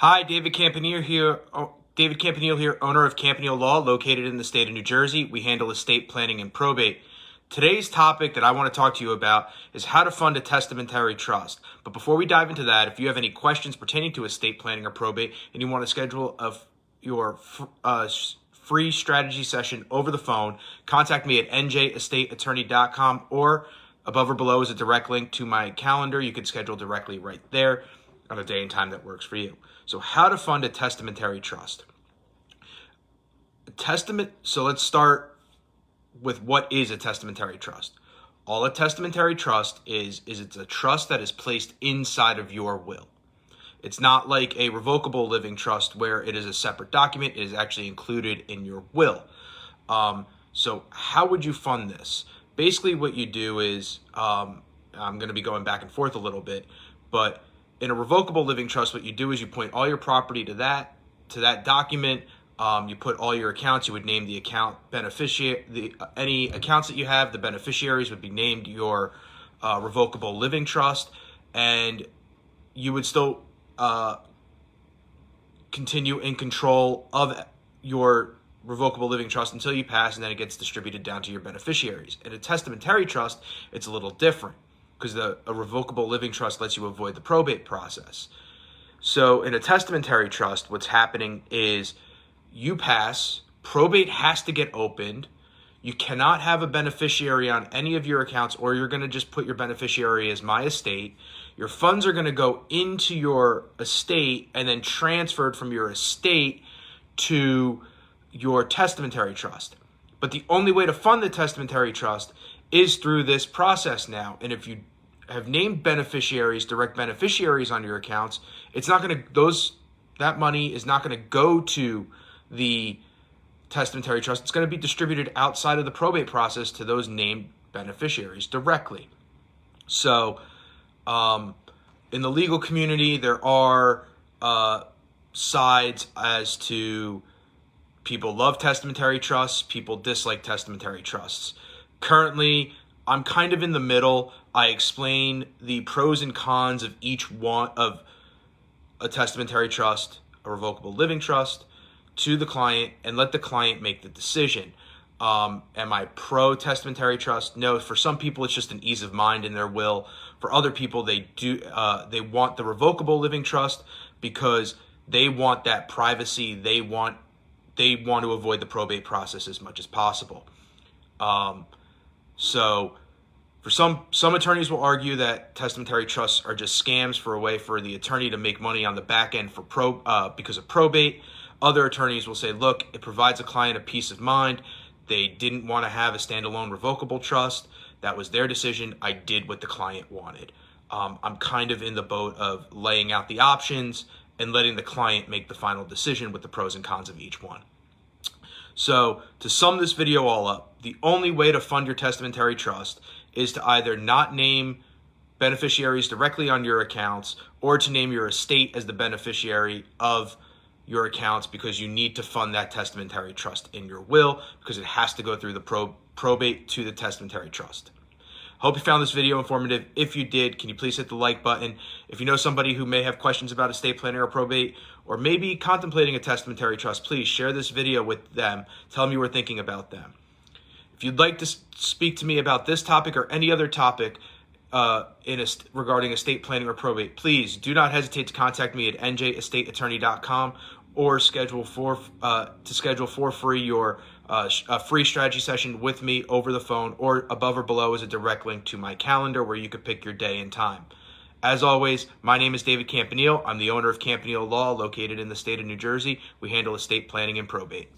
Hi, David Campanile here. David Campanile here, owner of Campanile Law, located in the state of New Jersey. We handle estate planning and probate. Today's topic that I want to talk to you about is how to fund a testamentary trust. But before we dive into that, if you have any questions pertaining to estate planning or probate and you want to schedule your free strategy session over the phone, contact me at njestateattorney.com, or above or below is a direct link to my calendar. You can schedule directly right there on a day and time that works for you. So how to fund a testamentary trust. So let's start with what is a testamentary trust. All a testamentary trust is it's a trust that is placed inside of your will. It's not like a revocable living trust where it is a separate document. It is actually included in your will. So how would you fund this? Basically what you do is, I'm going to be going back and forth a little bit, but in a revocable living trust, what you do is you point all your property to that document. You put all your accounts. You would name the account beneficiary. Any accounts that you have, the beneficiaries would be named your revocable living trust, and you would still continue in control of your revocable living trust until you pass, and then it gets distributed down to your beneficiaries. In a testamentary trust, it's a little different, because a revocable living trust lets you avoid the probate process. So in a testamentary trust, what's happening is you pass, probate has to get opened, you cannot have a beneficiary on any of your accounts, or you're going to just put your beneficiary as my estate. Your funds are going to go into your estate and then transferred from your estate to your testamentary trust. But the only way to fund the testamentary trust is through this process now. And if you have named beneficiaries, direct beneficiaries on your accounts, it's not going to, that money is not going to go to the testamentary trust. It's going to be distributed outside of the probate process to those named beneficiaries directly. So in the legal community, there are sides as to people love testamentary trusts, people dislike testamentary trusts. Currently, I'm kind of in the middle. I explain the pros and cons of each one of a testamentary trust, a revocable living trust, to the client, and let the client make the decision. Am I pro testamentary trust? No. For some people, it's just an ease of mind in their will. For other people, they want the revocable living trust because they want that privacy. They want to avoid the probate process as much as possible. So for some attorneys will argue that testamentary trusts are just scams for a way for the attorney to make money on the back end because of probate. Other attorneys will say, look, it provides a client a peace of mind. They didn't want to have a standalone revocable trust. That was their decision. I did what the client wanted. I'm kind of in the boat of laying out the options and letting the client make the final decision with the pros and cons of each one. So to sum this video all up, the only way to fund your testamentary trust is to either not name beneficiaries directly on your accounts, or to name your estate as the beneficiary of your accounts, because you need to fund that testamentary trust in your will, because it has to go through the probate to the testamentary trust. Hope you found this video informative. If you did, can you please hit the like button? If you know somebody who may have questions about estate planning or probate, or maybe contemplating a testamentary trust, please share this video with them. Tell them you were thinking about them. If you'd like to speak to me about this topic or any other topic regarding estate planning or probate, please do not hesitate to contact me at njestateattorney.com, or schedule for free your free strategy session with me over the phone, or above or below is a direct link to my calendar where you could pick your day and time. As always, my name is David Campanile. I'm the owner of Campanile Law, located in the state of New Jersey. We handle estate planning and probate.